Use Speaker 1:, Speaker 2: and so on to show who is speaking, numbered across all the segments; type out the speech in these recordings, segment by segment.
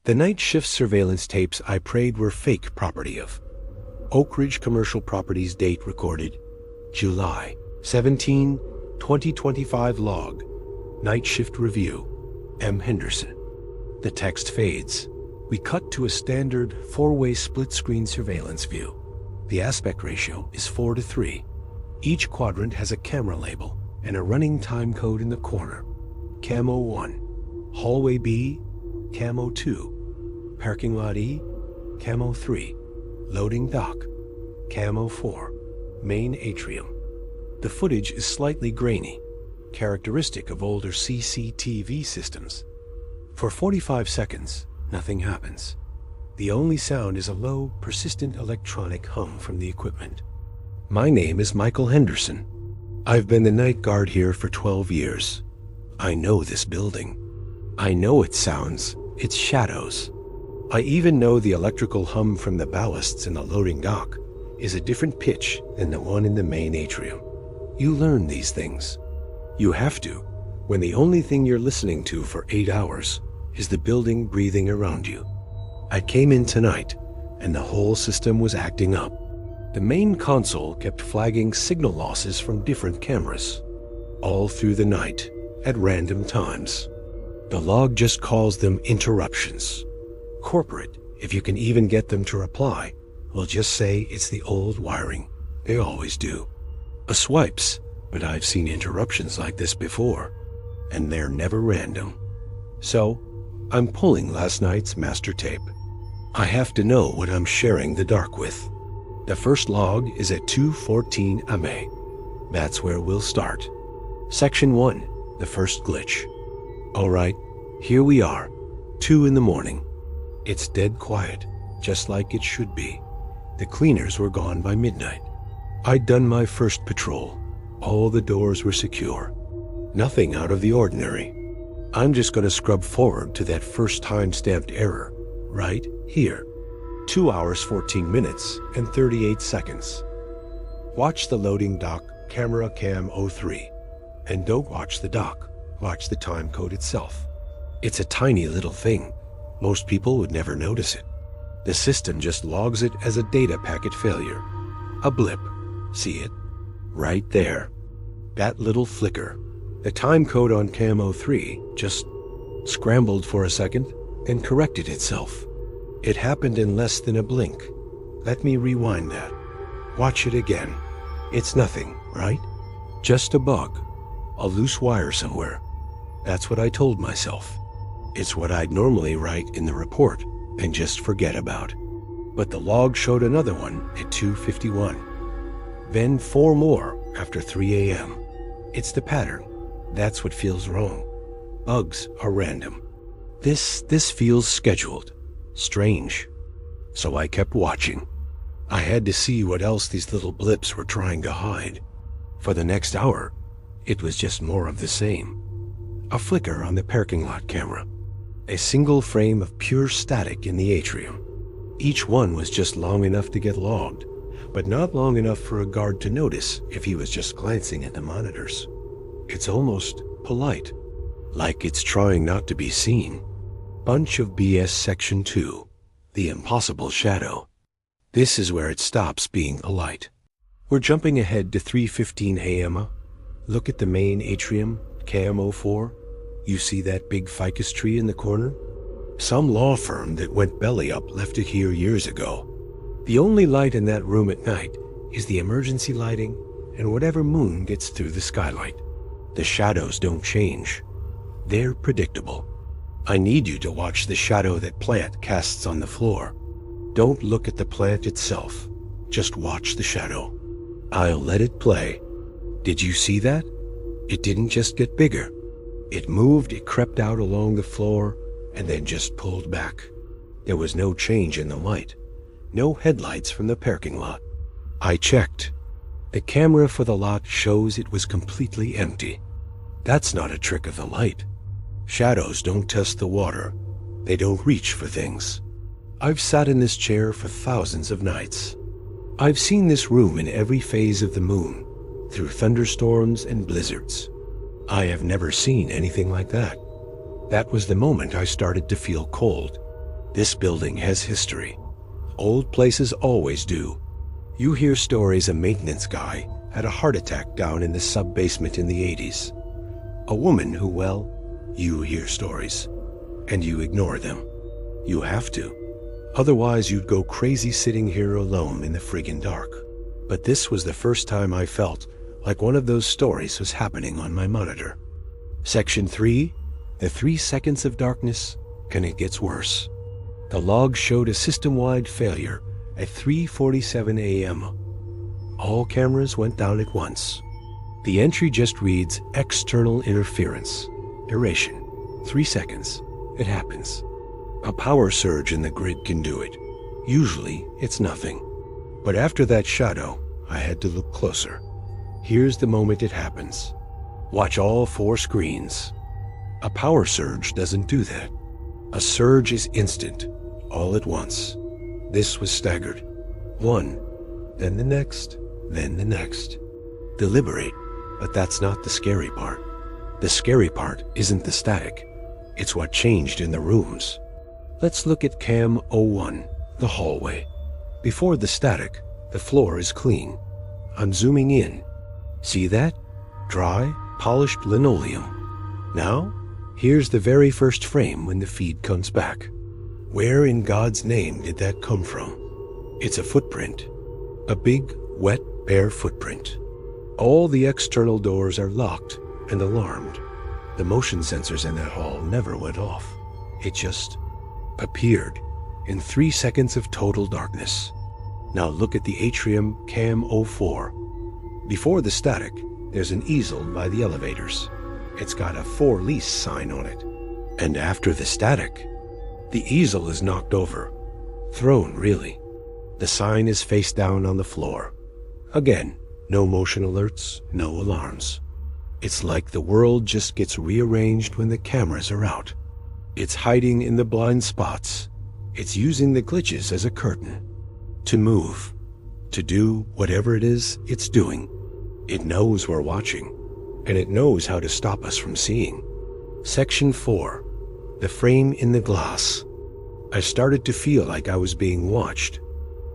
Speaker 1: The night shift surveillance tapes I prayed were fake property of Oak Ridge Commercial Properties. Date recorded July 17, 2025. Log Night Shift Review M. Henderson. The text fades. We cut to a standard 4-way split-screen surveillance view. The aspect ratio is 4:3. Each quadrant has a camera label and a running time code in the corner. Camo 1, Hallway B, Camo 2, Parking Lot E, Camo 3, Loading Dock, Camo 4, Main Atrium. The footage is slightly grainy, characteristic of older CCTV systems. For 45 seconds, nothing happens. The only sound is a low, persistent electronic hum from the equipment. My name is Michael Henderson. I've been the night guard here for 12 years. I know this building. I know its sounds, its shadows. I even know the electrical hum from the ballasts in the loading dock is a different pitch than the one in the main atrium. You learn these things. You have to, when the only thing you're listening to for 8 hours is the building breathing around you. I came in tonight, and the whole system was acting up. The main console kept flagging signal losses from different cameras, all through the night, at random times. The log just calls them interruptions. Corporate, if you can even get them to reply, will just say it's the old wiring. They always do. A swipes, but I've seen interruptions like this before, and they're never random. So, I'm pulling last night's master tape. I have to know what I'm sharing the dark with. The first log is at 2:14 AM. That's where we'll start. Section 1, the first glitch. All right, here we are, 2 in the morning. It's dead quiet, just like it should be. The cleaners were gone by midnight. I'd done my first patrol. All the doors were secure. Nothing out of the ordinary. I'm just going to scrub forward to that first time-stamped error, right here. 2 hours, 14 minutes, and 38 seconds. Watch the loading dock camera cam 03. And don't watch the dock, watch the time code itself. It's a tiny little thing. Most people would never notice it. The system just logs it as a data packet failure. A blip. See it? Right there. That little flicker. The time code on Cam 03 just scrambled for a second and corrected itself. It happened in less than a blink. Let me rewind that. Watch it again. It's nothing, right? Just a bug. A loose wire somewhere. That's what I told myself. It's what I'd normally write in the report and just forget about. But the log showed another one at 2:51. Then 4 more after 3 AM. It's the pattern. That's what feels wrong. Bugs are random. This feels scheduled. Strange. So I kept watching. I had to see what else these little blips were trying to hide. For the next hour, it was just more of the same. A flicker on the parking lot camera. A single frame of pure static in the atrium. Each one was just long enough to get logged, but not long enough for a guard to notice if he was just glancing at the monitors. It's almost polite, like it's trying not to be seen. Bunch of BS Section 2, the impossible shadow. This is where it stops being polite. We're jumping ahead to 3:15 AM. Look at the main atrium, Cam 04. You see that big ficus tree in the corner? Some law firm that went belly up left it here years ago. The only light in that room at night is the emergency lighting and whatever moon gets through the skylight. The shadows don't change. They're predictable. I need you to watch the shadow that plant casts on the floor. Don't look at the plant itself. Just watch the shadow. I'll let it play. Did you see that? It didn't just get bigger. It moved, it crept out along the floor, and then just pulled back. There was no change in the light. No headlights from the parking lot. I checked. The camera for the lot shows it was completely empty. That's not a trick of the light. Shadows don't test the water. They don't reach for things. I've sat in this chair for thousands of nights. I've seen this room in every phase of the moon, through thunderstorms and blizzards. I have never seen anything like that. That was the moment I started to feel cold. This building has history. Old places always do. You hear stories a maintenance guy had a heart attack down in the sub-basement in the 80s. A woman who, well, you hear stories, and you ignore them. You have to. Otherwise you'd go crazy sitting here alone in the friggin' dark. But this was the first time I felt like one of those stories was happening on my monitor. Section 3, the 3 seconds of darkness, and it gets worse. The log showed a system-wide failure at 3:47 a.m. All cameras went down at once. The entry just reads external interference, erasure, 3 seconds. It happens. A power surge in the grid can do it. Usually it's nothing. But after that shadow, I had to look closer. Here's the moment it happens. Watch all 4 screens. A power surge doesn't do that. A surge is instant, all at once. This was staggered. One, then the next, then the next. Deliberate, but that's not the scary part. The scary part isn't the static. It's what changed in the rooms. Let's look at Cam 01, the hallway. Before the static, the floor is clean. I'm zooming in. See that? Dry, polished linoleum. Now, here's the very first frame when the feed comes back. Where in God's name did that come from? It's a footprint. A big, wet, bare footprint. All the external doors are locked and alarmed. The motion sensors in that hall never went off. It just appeared in 3 seconds of total darkness. Now look at the atrium Cam 04. Before the static, there's an easel by the elevators. It's got a for lease sign on it. And after the static, the easel is knocked over. Thrown, really. The sign is face down on the floor. Again, no motion alerts, no alarms. It's like the world just gets rearranged when the cameras are out. It's hiding in the blind spots. It's using the glitches as a curtain. To move. To do whatever it is it's doing. It knows we're watching. And it knows how to stop us from seeing. Section 4. The frame in the glass. I started to feel like I was being watched.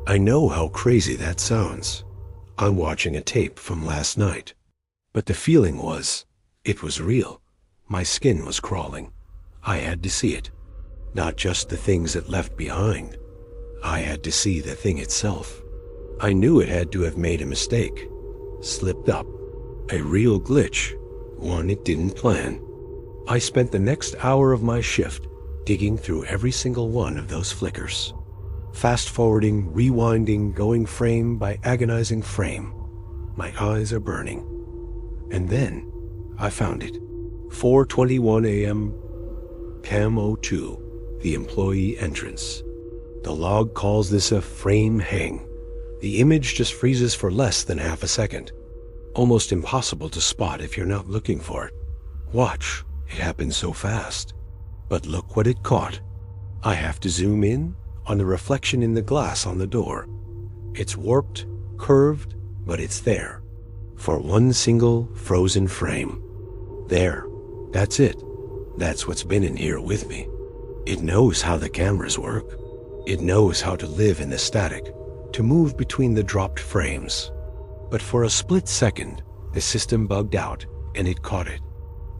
Speaker 1: I know how crazy that sounds. I'm watching a tape from last night. But the feeling was, it was real. My skin was crawling. I had to see it. Not just the things it left behind. I had to see the thing itself. I knew it had to have made a mistake. Slipped up. A real glitch. One it didn't plan. I spent the next hour of my shift digging through every single one of those flickers. Fast-forwarding, rewinding, going frame by agonizing frame. My eyes are burning. And then, I found it. 4:21 a.m. Cam 02, the employee entrance. The log calls this a frame hang. The image just freezes for less than half a second. Almost impossible to spot if you're not looking for it. Watch, it happens so fast. But look what it caught. I have to zoom in on the reflection in the glass on the door. It's warped, curved, but it's there. For one single frozen frame. There. That's it. That's what's been in here with me. It knows how the cameras work. It knows how to live in the static, to move between the dropped frames. But for a split second, the system bugged out and it caught it.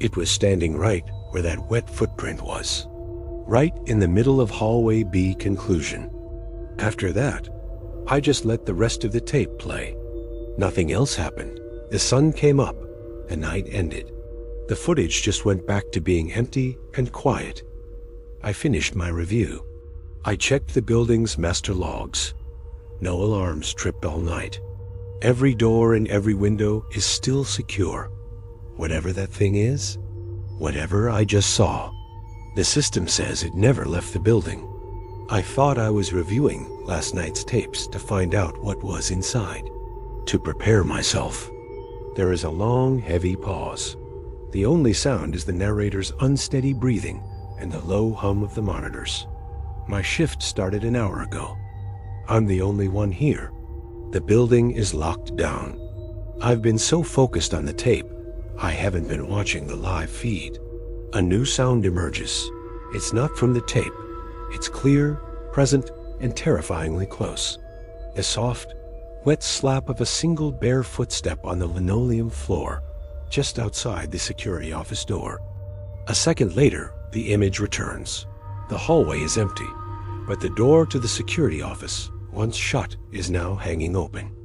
Speaker 1: It was standing right where that wet footprint was. Right in the middle of hallway B conclusion. After that, I just let the rest of the tape play. Nothing else happened. The sun came up, the night ended. The footage just went back to being empty and quiet. I finished my review. I checked the building's master logs. No alarms tripped all night. Every door and every window is still secure. Whatever that thing is, whatever I just saw, the system says it never left the building. I thought I was reviewing last night's tapes to find out what was inside. To prepare myself. There is a long, heavy pause. The only sound is the narrator's unsteady breathing and the low hum of the monitors. My shift started an hour ago. I'm the only one here. The building is locked down. I've been so focused on the tape, I haven't been watching the live feed. A new sound emerges. It's not from the tape. It's clear, present, and terrifyingly close. A soft, wet slap of a single bare footstep on the linoleum floor, just outside the security office door. A second later, the image returns. The hallway is empty, but the door to the security office, once shut, is now hanging open.